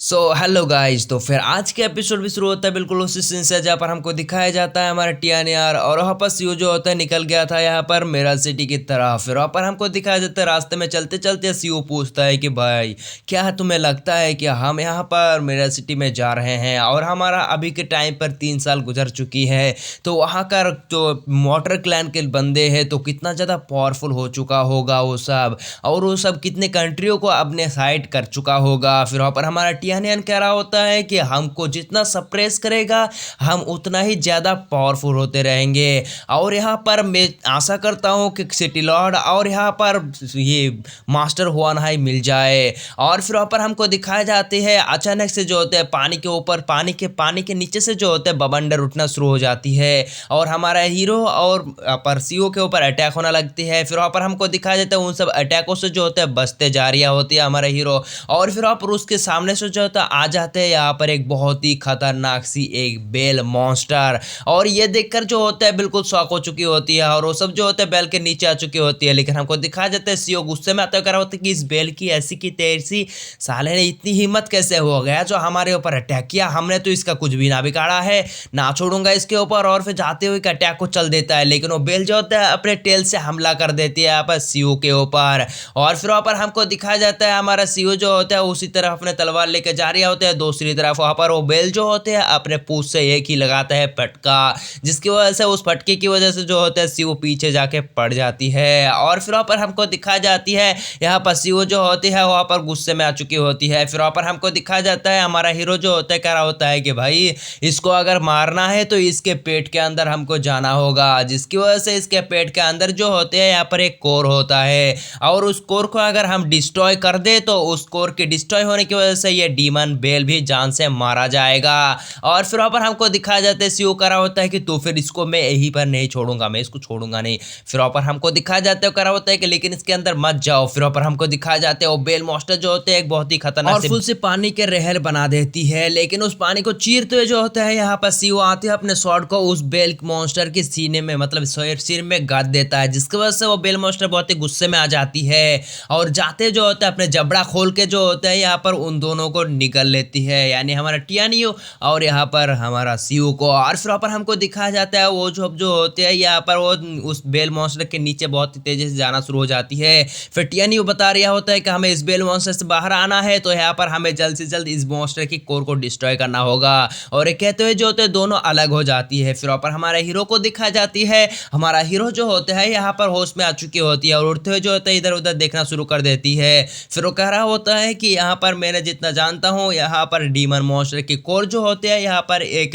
Hello guys. तो फिर आज के एपिसोड भी शुरू होता है बिल्कुल उसी सीन से जहाँ पर हमको दिखाया जाता है हमारा टियानियार और वहाँ पर सीओ जो होता है निकल गया था यहाँ पर मेरा सिटी की तरफ। फिर वहाँ पर हमको दिखाया जाता है रास्ते में चलते चलते सीओ पूछता है कि भाई क्या तुम्हें लगता है कि हम यहाँ पर मेरा सिटी में जा रहे हैं और हमारा अभी के टाइम पर 3 साल गुजर चुकी है, तो वहाँ का जो वाटर क्लैन के बंदे हैं तो कितना ज़्यादा पावरफुल हो चुका होगा वो सब, और वो सब कितने कंट्रियों को अपने साइड कर चुका होगा। फिर वहाँ पर हमारा टियानियन कह रहा होता है कि हमको जितना सप्रेस करेगा हम उतना ही ज़्यादा पावरफुल होते रहेंगे, और यहाँ पर मैं आशा करता हूँ कि सिटी लॉर्ड और यहाँ पर ये मास्टर हुआनहाई मिल जाए। और फिर वहाँ पर हमको दिखाए जाते हैं अचानक से जो होते हैं पानी के ऊपर पानी के नीचे से जो होते हैं बवंडर उठना शुरू हो जाती है और हमारा हीरो और परसियो के ऊपर अटैक होने लगती है। फिर वहाँ पर हमको दिखाया जाता है उन सब अटैकों से जो होते हैं बचते जा रही होती है हमारा हीरो, और फिर वहाँ पर उसके सामने से जो होता है आ जाते हैं यहाँ पर एक बहुत ही खतरनाक सी एक बेल मॉन्स्टर, और ये देखकर जो होता है बिल्कुल शॉक हो चुकी होती है और वो सब जो होता है बेल के नीचे आ चुकी होती है। लेकिन हमको दिखाया जाता है सीओ गुस्से में आता है, कह रहा होता है कि इस बेल की ऐसी की तैसी साले ने इतनी हिम्मत कैसे हो गया जो हमारे ऊपर अटैक किया, हमने तो इसका कुछ भी ना बिगाड़ा है, ना छोड़ूंगा इसके ऊपर। और फिर जाते हुए अटैक को चल देता है, लेकिन वो बेल जो होता है अपने टेल से हमला कर देती है यहाँ पर सीओ के ऊपर। और फिर वहाँ पर हमको दिखाया जाता है हमारा सीओ जो होता है उसी तरफ अपने तलवार लेके जा रही होते हैं, दूसरी तरफ वहाँ पर वो बेल जो होते हैं अपने पूंछ से एक ही लगाता है पटका, जिसकी वजह से उस पटके की वजह से जो होता है सीओ पीछे जाके पड़ जाती है। और फिर वहाँ पर हमको दिखाई जाती है यहाँ पर सीओ जो होती है वहाँ पर गुस्से में आ चुकी होती है। फिर वहाँ पर हमको दिखाया जाता है हमारा हीरो जो होता है कह रहा होता है कि भाई इसको अगर मारना है तो इसके पेट के अंदर हमको जाना होगा, जिसकी वजह से इसके पेट के अंदर जो होते हैं यहाँ पर एक कोर होता है, और उस कोर को अगर हम डिस्ट्रॉय कर दे तो उस कोर के डिस्ट्रॉय होने की वजह से ये डीमन बेल भी जान से मारा जाएगा। और फिर वहाँ पर हमको दिखाया जाता है सीओ करा होता है कि तो फिर इसको मैं यहीं पर नहीं छोड़ूंगा, मैं इसको छोड़ूंगा नहीं। फिर वहाँ पर हमको दिखाया जाता है करा होता है कि लेकिन इसके अंदर मत जाओ। फिर वहाँ पर हमको दिखाया जाता है वो बेल मॉन्स्टर जो होते हैं एक बहुत ही खतरनाक और फुल से पानी के रहर बना देती है, लेकिन उस पानी को चीरते हुए जो होता है यहाँ पर सीओ आते हैं अपने शॉट को उस बेल मॉन्स्टर के सीने में मतलब सिर में गाड़ देता है, जिसकी वजह से वो बेल मॉन्स्टर बहुत ही गुस्से में आ जाती है और जाते जो होता है अपने जबड़ा खोल के जो होता है यहाँ पर उन दोनों को निगल लेती है, यानी हमारा टियानियो और यहाँ पर हमारा सीओ को। और फिर पर हमको दिखाया जाता है वो जो होते हैं यहाँ पर वो उस बेल मॉन्स्टर के नीचे बहुत ही तेजी से जाना शुरू हो जाती है। फिर टियानियो बता रहा होता है कि हमें इस बेल मॉन्स्टर से बाहर आना है, तो यहाँ पर हमें जल्द से जल्द इस मॉन्स्टर की कोर को डिस्ट्रॉय करना होगा, और ये कहते हुए जो होते हैं दोनों अलग हो जाती है। फिर पर हमारे हीरो को दिखाई जाती है हमारा हीरो जो होता है यहाँ पर होश में आ चुकी होती है और उड़ते हुए जो होता है इधर उधर देखना शुरू कर देती है। फिर वो कह रहा होता है कि यहाँ पर मैंने जितना जानता हूँ यहाँ पर डीमन मॉन्स्टर की कोर जो होते हैं यहाँ पर एक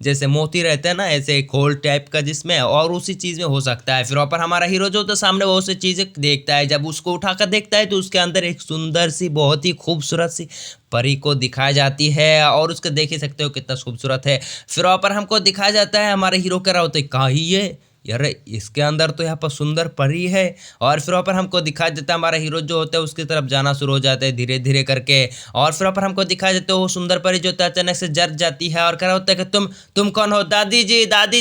जैसे मोती रहते हैं ना ऐसे खोल टाइप का जिसमें, और उसी चीज में हो सकता है। फिर पर हमारा हीरो जो होता है सामने वो सी चीजें देखता है, जब उसको उठाकर देखता है तो उसके अंदर एक सुंदर सी बहुत ही खूबसूरत सी परी को दिखाई जाती है, और उसको देख ही सकते हो कितना खूबसूरत है। फिर वहाँ पर हमको दिखाया जाता है हमारे हीरो कह रहा होता है कहाँ ही ये यार इसके अंदर तो यहाँ पर सुंदर परी है। और फिर वहाँ पर हमको दिखाया जाता है हमारा हीरो जो होता है उसकी तरफ जाना शुरू हो जाता है धीरे धीरे करके, और फिर वहाँ पर हमको दिखाया जाता है वो सुंदर परी जो होता है अचानक से जर जाती है और कह रहा होता है कि तुम कौन हो, दादी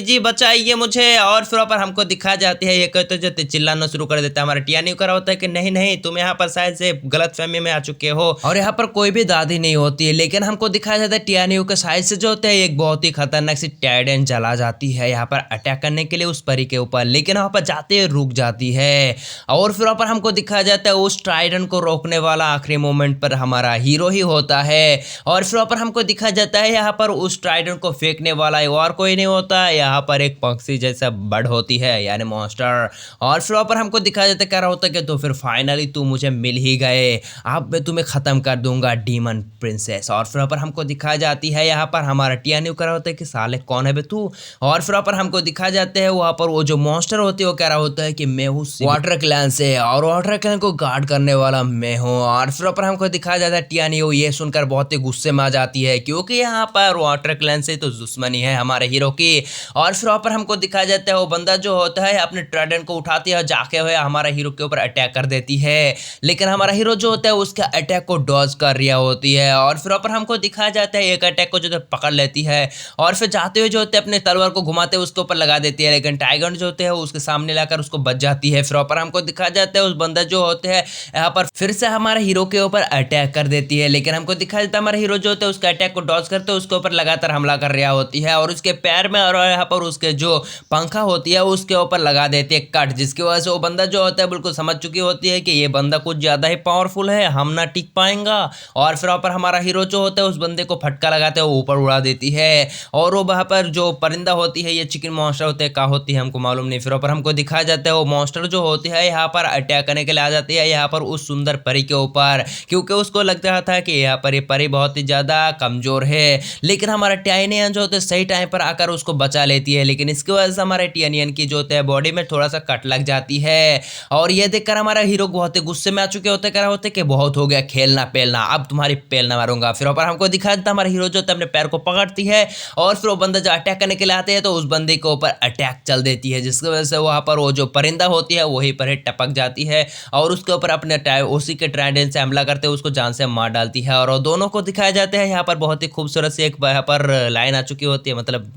जी बचाइए मुझे। और फिर वहाँ पर हमको दिखाया जाती है ये कहते जो चिल्लाना शुरू कर देता है हमारा टियानी कह रहा होता है कि नहीं नहीं तुम यहाँ पर शायद से गलत फहमी में आ चुके हो, और यहाँ पर कोई भी दादी नहीं होती है। लेकिन हमको दिखाया जाता है टियानी के साइड से जो होता है एक बहुत ही खतरनाक सी टाइडेंट चला जाती है यहाँ पर अटैक करने के लिए उस परी के ऊपर, लेकिन वहां पर जाते रुक जाती है। और फिर वहां पर हमको दिखाया जाता है उस ट्राइडेंट को रोकने वाला आखिरी मोमेंट पर हमारा हीरो ही होता है। और फिर वहां पर हमको दिखाया जाता है यहाँ पर उस ट्राइडेंट को फेंकने वाला और कोई नहीं होता, यहाँ पर एक पक्षी जैसा बर्ड होती है यानी मॉन्स्टर। और फिर वहां पर हमको दिखाया जाता है कह रहा होता है कि तो फिर फाइनली तू मुझे मिल ही गए, अब मैं तुम्हें खत्म कर दूंगा डीमन प्रिंसेस। और फिर वहां पर हमको दिखाई जाती है यहाँ पर हमारा टियानी कह रहा होता है कि साले कौन है बे तू। और फिर वहां पर हमको दिखाया जाता है वहां पर वो जो मॉन्स्टर होती है वो कह रहा होता है कि मैं हूँ वाटर क्लैन से और वाटर क्लैन को गार्ड करने वाला मैं हूँ। और फिर पर हमको दिखाया जाता है टियानियो ये सुनकर बहुत ही गुस्से में आ जाती है क्योंकि यहाँ पर वाटर क्लैन से तो दुश्मनी है हमारे हीरो की। और फिर पर हमको दिखाया जाता है वो बंदा जो होता है अपने ट्राइडेंट को उठाती है और जाके हुए हमारा हीरो के ऊपर अटैक कर देती है, लेकिन हमारा हीरो जो होता है उसके अटैक को डॉज कर रही होती है। और फिर पर हमको दिखाया जाता है एक अटैक को जो पकड़ लेती है और फिर जाते हुए जो होते हैं अपने तलवार को घुमाते हुए उसके ऊपर लगा देती है, लेकिन काइगन जो होते हैं उसके सामने लाकर उसको बच जाती है। फिर ऊपर हमको दिखाया जाता है उस बंदा जो होते हैं यहाँ पर फिर से हमारे हीरो के ऊपर अटैक कर देती है, लेकिन हमको दिखाया जाता है हमारा हीरो जो होता है उसका अटैक को डॉज करते हैं उसके ऊपर लगातार हमला कर रहा होती है और उसके पैर में और यहाँ पर उसके जो पंखा होती है उसके ऊपर लगा देती है कट, जिसकी वजह से वो बंदा जो होता है बिल्कुल समझ चुकी होती है कि ये बंदा कुछ ज्यादा ही पावरफुल है, हम ना टिक पाएंगा। और फिर वहाँ पर हमारा हीरो जो होता है उस बंदे को फटका लगाते हैं ऊपर उड़ा देती है और वो वहाँ पर जो परिंदा होती है, ये चिकन मॉन्स्टर होते हैं, क्या होती है हमको मालूम नहीं। फिर ऊपर हमको दिखाया जाता है वो मॉन्स्टर जो होती है यहाँ पर अटैक करने के लिए आ जाती है यहाँ पर उस सुंदर परी के ऊपर, क्योंकि उसको लगता था कि यहाँ पर ये परी बहुत ही ज्यादा कमजोर है। लेकिन हमारा टाइनियन जो होता है सही टाइम पर आकर उसको बचा लेती है, लेकिन इसकी वजह से हमारे टाइनियन की जो होता है बॉडी में थोड़ा सा कट लग जाती है और ये देखकर हमारा हीरो बहुत ही गुस्से में आ चुके होते कह रहा होते कि बहुत हो गया खेलना पेलना, अब तुम्हारी पेलना मारूंगा। फिर ऊपर हमको दिखाया जाता है हमारा हीरो जो होता है अपने पैर को पकड़ती है और फिर वो बंदा जो अटैक करने के लिए आते हैं तो उस बंदे के ऊपर अटैक चल देती है, जिसकी वजह से वहां पर वो जो परिंदा होती है वहीं पर ही टपक जाती है और उसके ऊपर अपने उसी के ट्राइडेंट से हमला करते हुए उसको जान से मार डालती है। और दोनों को दिखाया जाता है यहाँ पर बहुत ही खूबसूरत सी एक यहाँ पर लाइन आ चुकी होती है, मतलब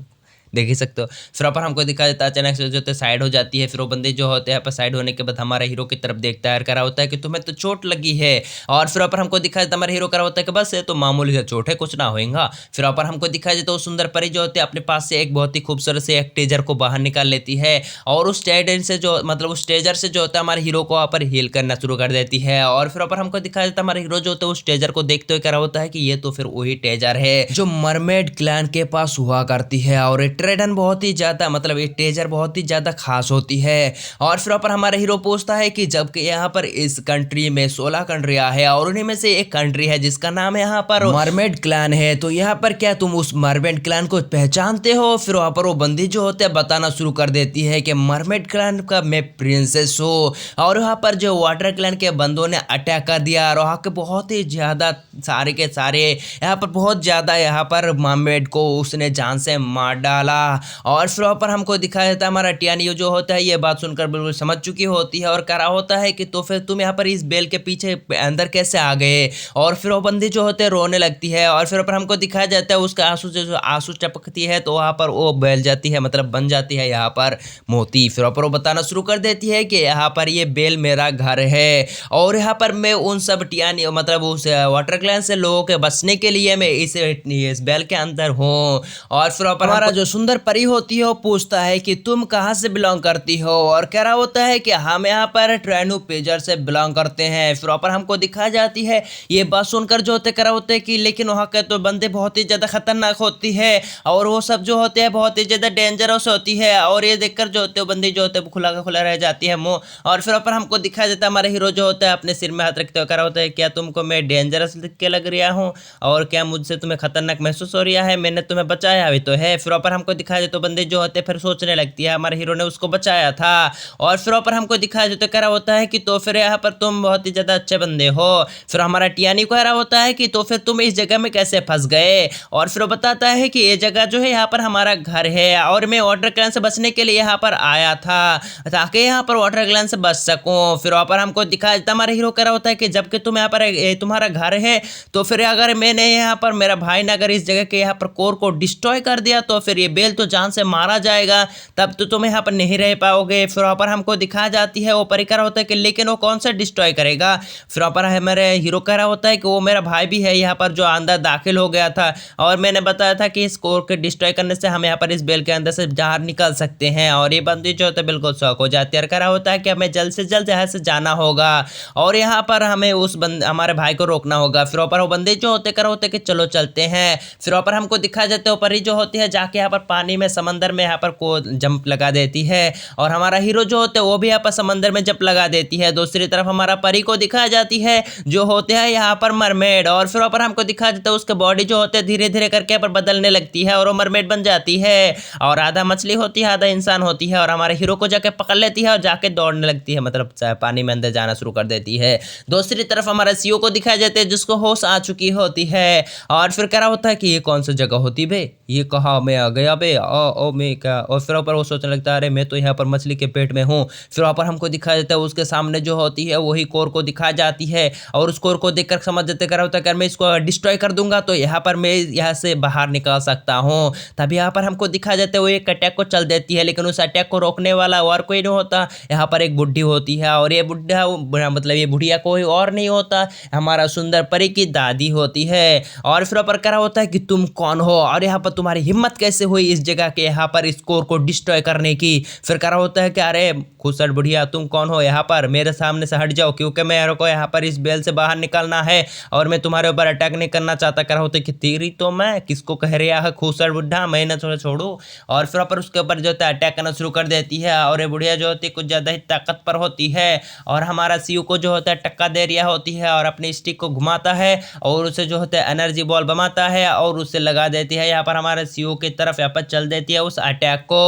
देख ही सकते हो। फिर ऊपर हमको दिखाया जाता है अचानक से जो होता है साइड हो जाती है, फिर वो बंदे जो होते हैं यहाँ पर साइड होने के बाद हमारा हीरो की तरफ देखता है, करा होता है कि तुम्हें तो चोट लगी है। और फिर ऊपर हमको दिखाया जाता है हमारा हीरो करा होता है कि बस ये तो मामूली सा चोट है, कुछ ना होगा। फिर ऊपर हमको दिखाया जाता है वो सुंदर परी जो होती है अपने पास से एक बहुत ही खूबसूरत से एक टेजर को बाहर निकाल लेती है और उस टेजर से जो मतलब उस टेजर से जो होता है हमारे हीरो को वहाँ पर हील करना शुरू कर देती है। और फिर ऊपर हमको दिखाया जाता है हमारा हीरो जो होता है उस टेजर को देखते हुए करा होता है कि ये तो फिर वही टेजर है जो मरमेड क्लैन के पास हुआ करती है और ट्रेडन बहुत ही ज्यादा मतलब ये टेजर बहुत ही ज्यादा खास होती है। और फिर ऊपर हमारा हीरो पूछता है कि जबकि यहाँ पर इस कंट्री में 16 कंट्रियां है और उन्हीं में से एक कंट्री है जिसका नाम है यहाँ पर मरमेड क्लैन है, तो यहाँ पर क्या तुम उस मरमेड क्लैन को पहचानते हो? फिर वहाँ पर वो बंदी जो होते हैं बताना शुरू कर देती है कि मरमेड क्लैन का मैं प्रिंसेस हूँ और यहाँ पर जो वाटर क्लैन के बंदों ने अटैक कर दिया और वहाँ के बहुत ही ज्यादा सारे के सारे यहाँ पर बहुत ज्यादा यहाँ पर मरमेड को उसने जान से मार डाला। और फिर पर हमको दिखाया जाता है हमारा टियानियो जो होता है ये बात सुनकर बिल्कुल समझ चुकी होती है और करा होता है कि तो फिर तुम यहाँ पर इस बेल के पीछे अंदर कैसे आ गए। और फिर वो बंदी जो होते हैं रोने लगती है और फिर ऊपर हमको दिखाया जाता है उसका आंसू से जो आंसू टपकती है तो वहाँ पर वो बेल जाती है, मतलब बन जाती है यहाँ पर मोती। फिर ऊपर वो बताना शुरू कर देती है कि यहाँ पर ये बेल मेरा घर है और यहाँ पर मैं उन सब टियानियो मतलब उस वाटर क्लैन से लोगों के बचने के लिए मैं इस बेल के अंदर हूँ। और फिर ऊपर हमारा जो सुंदर परी होती है पूछता है कि तुम कहां से बिलोंग करती हो और कह रहा होता है कि हम यहाँ पर ट्रेनू पेजर से बिलोंग करते हैं। फिर ऊपर हमको दिखाई जाती है ये बात सुनकर जो होते कह रहा होते हैं कि लेकिन वहाँ के तो बंदे बहुत ही ज्यादा खतरनाक होती है और वो सब जो होते हैं बहुत ही ज्यादा डेंजरस होती है और ये देखकर जो होते बंदी जो होते हैं खुला का खुला रह जाती है मुंह। और फिर ऊपर हमको दिखाई देता है हमारे हीरो जो होता है अपने सिर में हाथ रखते हुए कह रहा होता है क्या तुमको मैं डेंजरस लिख के लग रहा हूँ और क्या मुझसे तुम्हें खतरनाक महसूस हो रहा है? मैंने तुम्हें बचाया अभी तो है। फिर ऊपर हमको दिखाई देते बंदे जो होते फिर सोचने लगती है हमारे हीरो ने उसको बचाया था। और फिर ऊपर हमको दिखाया जाता कह रहा होता है कि तो फिर यहाँ पर तुम बहुत ही ज्यादा अच्छे बंदे हो। फिर हमारा टियानी को कह रहा होता है कि तो फिर तुम इस जगह में कैसे फंस गए? और फिर वो बताता है कि ये जगह जो है यहाँ पर हमारा घर है और मैं वाटर क्लैन से बचने के लिए यहाँ पर आया था ताकि यहाँ पर वाटर क्लैन से बच सकूं। फिर वहाँ पर हमको दिखाया जाता हमारा हीरो कह रहा होता है कि जबकि तुम यहाँ पर तुम्हारा घर है तो फिर अगर मैंने यहाँ पर मेरा भाई ने अगर इस जगह के यहाँ पर कोर को डिस्ट्रॉय कर दिया तो फिर ये बेल तो जान से मारा जाएगा, तब तो तुम यहाँ पर नहीं रह पाओगे। फिर वहाँ पर हमको दिखाया जाती है वो परिकर होता है कि लेकिन वो कौन सा डिस्ट्रॉय करेगा? फिर वहाँ पर हमारे हीरो कह रहा होता है कि वो मेरा भाई भी है यहाँ पर जो अंदर दाखिल हो गया था और मैंने बताया था कि इस कोर के डिस्ट्रॉय करने से हम यहाँ पर इस बेल के अंदर से बाहर निकल सकते हैं। और ये बंदी जो होता है बिल्कुल शौक हो जाती है और कह रहा होता है कि हमें जल्द से जल्द यहाँ से जाना होगा और यहाँ पर हमें उस हमारे भाई को रोकना होगा। फिर ऊपर वो बंदे जो होते कर होते कि चलो चलते हैं। फिर ऊपर हमको दिखाया जाता है ऊपर ही जो होती है जाके यहाँ पर पानी में समंदर में यहाँ पर को जंप लगा देती है और हमारा हीरो जो होते हैं वो भी यहाँ पर समंदर में जंप लगा देती है। दूसरी तरफ हमारा परी को दिखाया जाती है जो होते हैं यहाँ पर मरमेड और फिर ऊपर हमको दिखाया जाता है उसके बॉडी जो होते है धीरे धीरे करके यहाँ पर बदलने लगती है और वो मरमेड बन जाती है और आधा मछली होती है आधा इंसान होती है और हमारे हीरो को जाके पकड़ लेती है और जाके दौड़ने लगती है, मतलब पानी में अंदर जाना शुरू कर देती है। दूसरी तरफ हमारा सीओ को दिखाया जाता है जिसको होश आ चुकी होती है और फिर कह रहा होता है कि ये कौन सी जगह होती बे, ये कहाँ मैं आ गया अबे ओ मैं क्या, और फिर वहाँ पर वो सोचने लगता है अरे मैं तो यहाँ पर मछली के पेट में हूँ। फिर वहाँ पर हमको दिखाया जाता है उसके सामने जो होती है वही कोर को दिखाई जाती है, और उस कोर को देखकर समझ जाते क्या होता है, अगर मैं इसको डिस्ट्रॉय कर दूंगा तो यहाँ पर मैं यहाँ से बाहर निकल सकता हूँ। तभी यहाँ पर हमको दिखाया जाता है वो एक अटैक को चल देती है, लेकिन उस अटैक को रोकने वाला और कोई नहीं होता, यहाँ पर एक बुढ़ी होती है, और ये बुढ़ा मतलब ये बुढ़िया कोई और नहीं होता, हमारा सुंदर परी की दादी होती है। और फिर पर करा होता है कि तुम कौन हो और यहाँ पर तुम्हारी हिम्मत कैसे हुई इस जगह के यहाँ पर इस कोर को डिस्ट्रॉय करने की। फिर करा होता है कि अरे खुसर बुढ़िया तुम कौन हो, यहाँ पर मेरे सामने से हट जाओ, क्योंकि मेरे को यहाँ पर इस बेल से बाहर निकलना है और मैं तुम्हारे ऊपर अटैक नहीं करना चाहता। करा होता है कि तेरी तो मैं किसको कह रहा है खुसर बुढ़ा, मैं ना थोड़ा छोड़ू। और फिर पर उसके ऊपर जो होता है अटैक करना शुरू कर देती है, और ये बुढ़िया जो होती है कुछ ज़्यादा ही ताकतवर होती है, और हमारा सीयू को जो होता है टक्का दे रिया होती है, और अपनी स्टिक को घुमाता है और उसे जो होता है एनर्जी बॉल बनाता है और उसे लगा देती है यहाँ पर हमारे सीयू की तरफ, यहाँ पर चल देती है उस अटैक को।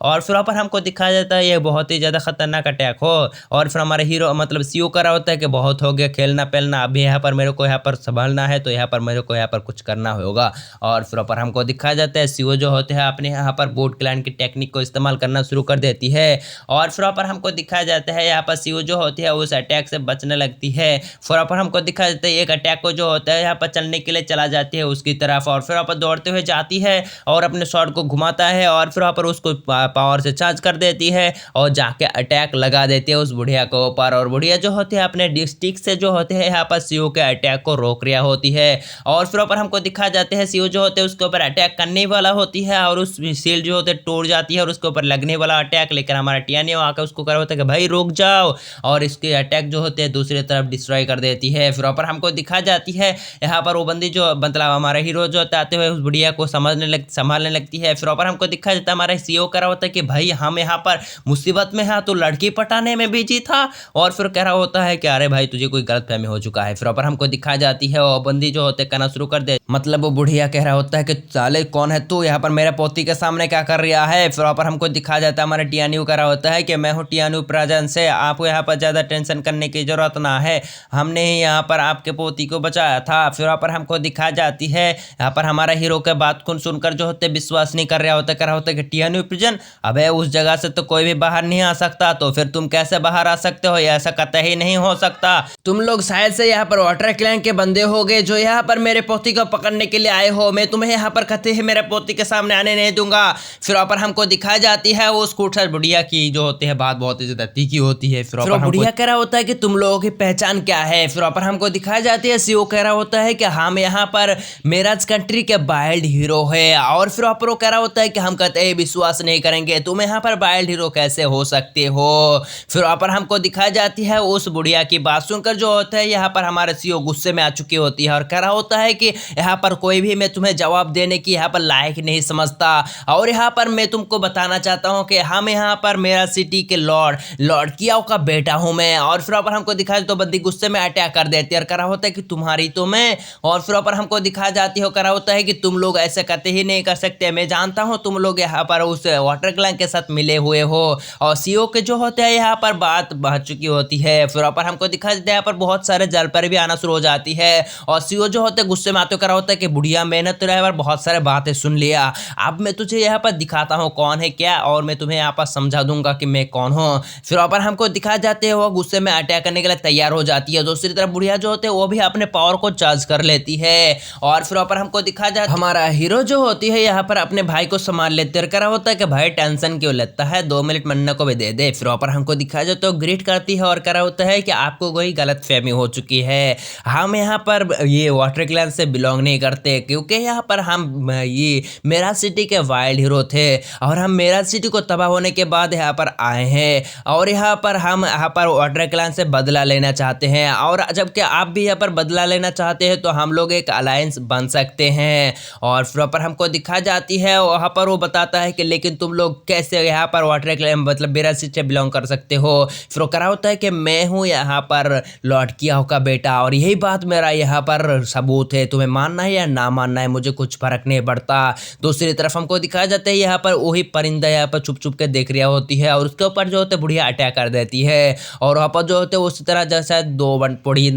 और फिर वहाँ पर हमको दिखाया जाता है ये बहुत ही ज़्यादा खतरनाक अटैक हो, और फिर हमारे हीरो मतलब सीयू करा होता है कि बहुत हो गया खेलना पेलना, अभी यहाँ पर मेरे को यहाँ पर संभालना है, तो यहाँ पर मेरे को यहाँ पर कुछ करना होगा। और फिर पर हमको दिखाया जाता है सीयू जो होते हैं अपने यहाँ पर बोट क्लाइंट की टेक्निक को इस्तेमाल करना शुरू कर देती है, और फिर पर हमको दिखाया जाता है यहाँ पर सीयू जो होती है उस अटैक से बचने लगती है। फिर पर हमको दिखाया जाता है एक अटैक को जो होता है यहाँ पर चलने के लिए चला जाती है उसकी तरफ, और फिर वहाँ पर दौड़ते हुए जाती है और अपने शॉट को घुमाता है, और फिर वहाँ पर उसको पावर से चार्ज कर देती है और जाके अटैक लगा देती है उस बुढ़िया के ऊपर। और बुढ़िया जो होती है अपने डिस्ट्रिक्ट से जो होते हैं यहाँ पर सीयू के अटैक को रोक रहा होती है। और फिर ऊपर हमको दिखा जाते हैं सीयू जो होते हैं उसके ऊपर अटैक करने वाला होती है, और उस सील जो होते टूट जाती है और उसके ऊपर लगने वाला अटैक, लेकर हमारा टियानियो आकर उसको कर होता है कि भाई रुक जाओ, और इसके अटैक जो होते हैं दूसरी तरफ डिस्ट्रॉय कर देती है। फिर ऊपर हमको दिखा जाती है यहाँ पर वो बंदी जो मतलब हमारा हीरो जो आते हुए उस बुढ़िया को संभालने लगती है। फिर ऊपर हमको दिखा जाता है हमारा सीईओ कह रहा होता है कि भाई हम यहाँ पर मुसीबत में है तो लड़की पटाने में बिजी था, और फिर कह रहा होता है कि अरे भाई तुझे कोई गलतफहमी हो चुका है। फिर ऊपर हमको दिखा जाती है वो बंदी जो होते कहना शुरू कर दे, मतलब वो बुढ़िया कह रहा होता है कि साले कौन है तू, यहाँ पर मेरे पोती के सामने क्या कर रहा है। फिर ऊपर हमको दिखा जाता है हमारा टियान्यू कह रहा होता है कि मैं हूँ टियान्यू प्रेजेंस से, आपको यहाँ पर ज़्यादा टेंशन करने की जरूरत ना है, हमने ही यहाँ पर आपके पोती को बचाया था। फिर वहाँ पर हमको दिखा जाती है यहाँ पर हमारा हीरो के बात को सुनकर जो होते विश्वास नहीं कर रहा होता, कह रहा होता है कि टियान्यू प्रिजन, अबे उस जगह से तो कोई भी बाहर नहीं आ सकता, तो फिर तुम कैसे बाहर आ सकते हो, ऐसा कतई नहीं हो सकता, तुम लोग शायद से यहाँ पर वाटर क्लैन के बंदे होगे जो यहाँ पर मेरे पोती को पकड़ने के लिए आए हो, मैं तुम्हें यहाँ पर कतई ही मेरे पोती के सामने आने नहीं दूंगा। फिर वहाँ पर हमको दिखाई जाती है वो स्कूटर बुढ़िया की जो होती है बात बहुत ही ज्यादा तीखी होती है। फिर बुढ़िया कह रहा होता है कि तुम लोगों की पहचान क्या है। फिर वहाँ पर हमको दिखाई जाती है सीओ कह रहा होता है कि हम यहाँ पर मेराज कंट्री के वाइल्ड हीरो है, और फिर वहाँ पर वो कह रहा होता है कि हम कतई विश्वास नहीं करेंगे, तुम यहाँ पर वाइल्ड हीरो कैसे हो सकते हो। फिर वहाँ पर हमको दिखाई जाती है उस बुढ़िया की बात सुनकर जो होता है यहाँ पर हमारे सीओ गुस्से में आ चुकी होती है, और कह रहा होता है कि यहाँ पर कोई भी मैं तुम्हें जवाब देने की यहाँ पर लायक नहीं समझता, और यहाँ पर मैं तुमको बताना चाहता हूँ कि हम यहाँ पर मेरा सिटी के लॉर्ड कियाओ का बेटा हूँ मैं। और फिर पर हमको दिखाया तो बंदी गुस्से में अटैक कर देती है और करा होता है कि तुम्हारी तो मैं, और फिर पर हमको दिखा जाती हो करा होता है कि तुम लोग ऐसे करते ही नहीं कर सकते, मैं जानता हूँ तुम लोग यहाँ पर उस वाटर क्लैन के साथ मिले हुए हो, और सीओ के जो होते हैं यहाँ पर बात बढ़ चुकी होती है। फिर पर हमको दिखा देता है यहाँ पर बहुत सारे जल पर भी आना शुरू हो जाती है, और सीओ जो होते हैं गुस्से में आते करा होता है कि बुढ़िया मैंने तो यहाँ पर बहुत सारे बातें सुन लिया, अब मैं तुझे यहाँ पर दिखाता हूँ कौन है क्या, और मैं तुम्हें यहाँ पर समझा दूंगा कि मैं कौन हूँ। फिर पर हमको दिखा जाते हैं वो गुस्से में अटैक करने के लिए तैयार हो जाती है। दूसरी तरफ बुढ़िया जो होते हैं वो भी अपने पावर को चार्ज कर लेती है, और फिर पर हमको दिखा जाता है हमारा हीरो जो होती है यहाँ पर अपने भाई को संभाल लेते हैं, करा होता है कि भाई टेंशन क्यों लेता है, 2 मिनट मन्ना को भी दे दे। फिर पर हमको दिखा जाता है ग्रीट करती है और करा होता है कि आपको कोई गलत फहमी हो चुकी है, हम यहाँ पर ये वाटर क्लैन से बिलोंग नहीं करते, क्योंकि यहाँ पर हम ये मेरा सिटी के वाइल्ड हीरो थे, और हम मेरा सिटी को तबाह होने के बाद यहाँ पर आए हैं, और यहाँ पर हम यहाँ पर वाटर क्लैन से बदला लेना चाहते हैं, और जबकि आप भी यहाँ पर बदला लेना चाहते हैं तो हम लोग एक अलायंस बन सकते हैं। और फिर पर हमको दिखा जाती है वहाँ पर वो बताता है कि लेकिन तुम लोग कैसे यहाँ पर वाटर क्लैन मतलब मेरा सिटी से बिलोंग कर सकते हो। फिर वो करा होता है कि मैं हूँ यहाँ पर लॉर्ड कियाओ का बेटा, और यही बात मेरा यहाँ पर सबूत है, तुम्हें मानना है या ना मानना है मुझे कुछ फर्क नहीं पड़ता। दूसरी तरफ हमको दिखाया जाता है यहाँ पर वही परिंदा यहाँ पर छुप छुप के देख रहा होती है, और उसके ऊपर जो होते बुढ़िया अटैक कर देती है, और वहाँ पर जो होते उसी तरह जैसा 2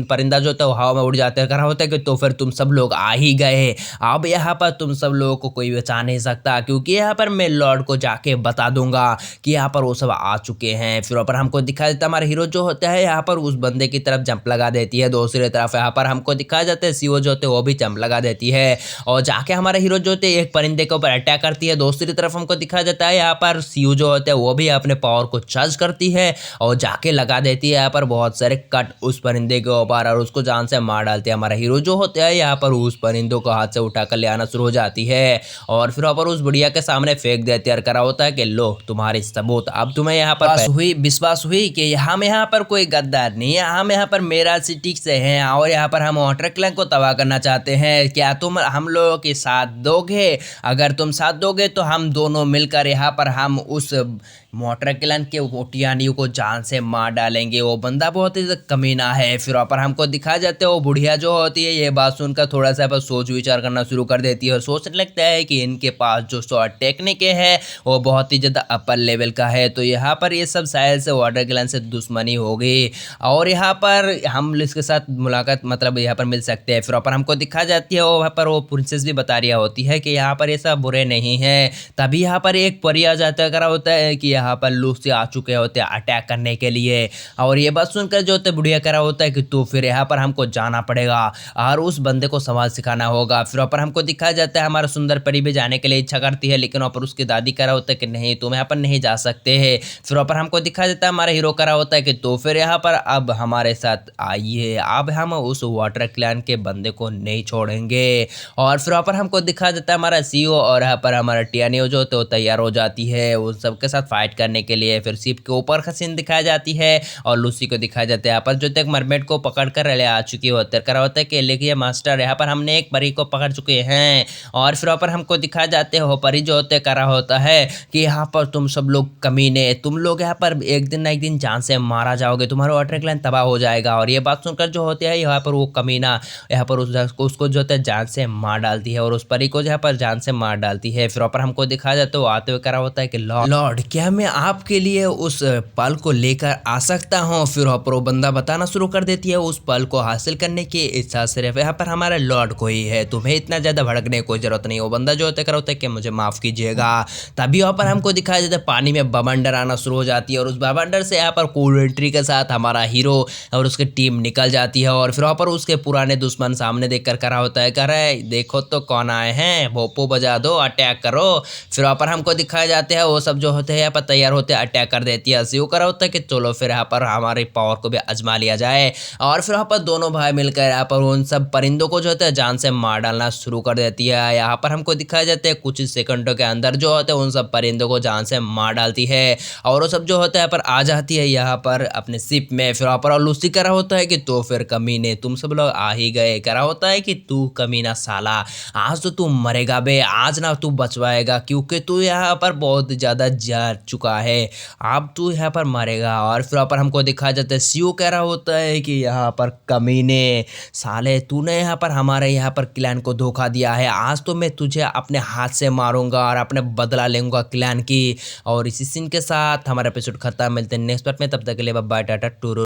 परिंदा जो होता है हवा में उड़ जाते हैं। करा होता है कि तो फिर तुम सब लोग आ ही गए, अब यहाँ पर तुम सब लोगों को कोई बचा नहीं नहीं सकता, क्योंकि यहाँ पर मैं लॉर्ड को जाके बता दूंगा कि यहाँ पर वो सब आ चुके हैं। फिर वहाँ पर हमको दिखा देता है हमारा हीरो जो होता है यहाँ पर उस बंदे की तरफ जंप लगा देती है। दूसरी तरफ यहाँ पर हमको दिखाया जाता है सीओ जो होते हैं वो भी जंप लगा देती है और जाके हमारा हीरो जो होते हैं एक परिंदे के ऊपर अटैक करती है। दूसरी तरफ हमको दिखाया जाता है यहाँ पर सीओ जो होते हैं वो भी अपने पावर को चार्ज करती है और जाके लगा देती है यहाँ पर बहुत सारे कट उस परिंदे के ऊपर और उसको जान से मार डालती है। हमारा हीरो जो होता है यहाँ पर उस परिंदों को हाथ से उठाकर ले आना शुरू हो जाती है और फिर वहाँ पर उस बुढ़िया के सामने फेंक देती है और करा होता है कि लो तुम्हारी सबूत। अब तुम्हें यहाँ पर विश्वास हुई कि हम यहाँ पर कोई गद्दार नहीं है, हम यहाँ पर मेरा सिटी से हैं और यहाँ पर हम वाटर क्लैन को तबाह करना चाहते हैं। क्या तुम हम लोगों के साथ दोगे? अगर तुम साथ दोगे तो हम दोनों मिलकर यहाँ पर हम उस वाटर क्लैन के टियानियों को जान से मार डालेंगे। वो बंदा बहुत ही कमीना है। फिर वहाँ पर हमको दिखा जाते हैं वो बुढ़िया जो होती है ये बात सुनकर थोड़ा सा पर सोच विचार करना शुरू कर देती है और सोचने लगता है कि इनके पास जो शॉर्ट टेक्निक है वो बहुत ही ज़्यादा अपर लेवल का है, तो यहाँ पर ये सब शायद से वाटर क्लैन से दुश्मनी होगी और यहाँ पर हम इसके साथ मुलाकात मतलब यहाँ पर मिल सकते हैं। फिर वहाँ पर हमको दिखा जाती है वहाँ पर वो प्रिंसेस भी बता रही होती है कि यहाँ पर ये सब बुरे नहीं हैं। तभी यहाँ पर एक परी आ जाता करा होता है कि यहाँ पर लूसी आ चुके होते हैं अटैक करने के लिए और ये बात सुनकर जो होते बुढ़िया करा होता है कि तो फिर यहाँ पर हमको जाना पड़ेगा और उस बंदे को संवाद सिखाना होगा। फिर वहाँ पर हमको दिखाया जाता है हमारा सुंदर परी भी जाने के लिए इच्छा करती है, लेकिन वहाँ पर उसकी दादी करा होता है कि नहीं तुम यहाँ पर नहीं जा सकते हैं। फिर वहाँ पर हमको दिखाया जाता है हमारा हीरो करा होता है कि तो फिर यहाँ पर अब हमारे साथ आइए, अब हम उस वाटर क्लैन के बंदे को नहीं छोड़ेंगे। और फिर वहाँ पर हमको दिखाया जाता है हमारा सीओ और यहाँ पर हमारा टियानियो जो होते वो तैयार हो जाती है उन सबके साथ फाइट करने के लिए। फिर शिप के ऊपर का सीन दिखाई जाती है और लूसी को दिखाया जाता है यहाँ पर जो तक मरमेड को पकड़ कर ले आ चुकी होती है। करा होता है कि लेकिन मास्टर यहाँ पर हमने एक परी को पकड़ चुके हैं। और फिर वहाँ पर हमको दिखाया जाते हो परी जो होते करा होता है कि यहाँ पर तुम सब लोग कमीने, तुम लोग यहाँ पर एक दिन ना एक दिन जान से मारा जाओगे, तुम्हारा वाटर क्लैन तबाह हो जाएगा। और ये बात सुनकर जो होते हैं यहाँ पर वो कमीना यहाँ पर उसको जो होता है जान से मार डालती है और उस परी को यहाँ पर जान से मार डालती है। फिर वहाँ पर हमको दिखाया जाता है वो आते हुए करा होता है कि लॉर्ड क्या मैं आपके लिए उस पल को लेकर आ सकता हूँ? फिर वहाँ पर वो बंदा बताना शुरू कर देती है उस पल को हासिल करने की इच्छा सिर्फ यहाँ पर हमारे लॉर्ड को ही है, तुम्हें इतना ज़्यादा भड़कने की कोई जरूरत नहीं। वो बंदा जो होता है कि मुझे माफ़ कीजिएगा। तभी वहाँ पर हमको दिखाया जाता है पानी में बवंडर आना शुरू हो जाती है और उस बवंडर से यहाँ पर कूल एंट्री के साथ हमारा हीरो और उसकी टीम निकल जाती है और फिर वहाँ पर उसके पुराने दुश्मन सामने देखकर करा होता है कह रहे देखो तो कौन आए हैं, भोपो बजा दो, अटैक करो। फिर वहाँ पर हमको दिखाए जाते हैं वो सब जो होते हैं यहाँ पर तैयार होते हैं, अटैक कर देती है। सीओ करा होता है कि चलो फिर यहाँ पर हमारे पावर को भी आजमा लिया जाए। और फिर वहाँ पर दोनों भाई मिलकर यहाँ पर उन सब परिंदों को जो होता है जान से मार डालना शुरू कर देती है। यहाँ पर हमको दिखाया जाता है कुछ सेकंडों के अंदर जो होते हैं उन सब परिंदों को जान से मार डालती है और वो सब जो होता है यहाँ पर आ जाती है यहाँ पर अपने शिप में। फिर वहाँ पर लूसी करा होता है कि तो फिर कमीने तुम सब लोग आ ही गए। करा होता है कि तू कमीना साला आज तो तू मरेगा बे, आज ना तू बचवाएगा क्योंकि तू यहाँ पर बहुत ज़्यादा जा चुका है, अब तू यहाँ पर मरेगा। और फिर वहाँ पर हमको दिखाया जाता है सीओ कह रहा होता है कि यहाँ पर कमीने साले तूने यहाँ पर हमारे यहाँ पर क्लैन को धोखा दिया है, आज तो मैं तुझे अपने हाथ से मारूंगा और अपने बदला लेंगे क्लैन की। और इसी सीन के साथ हमारा एपिसोड खत्म, मिलते हैं नेक्स्ट पार्ट में, तब तक के लिए बाय टाटा टूरू।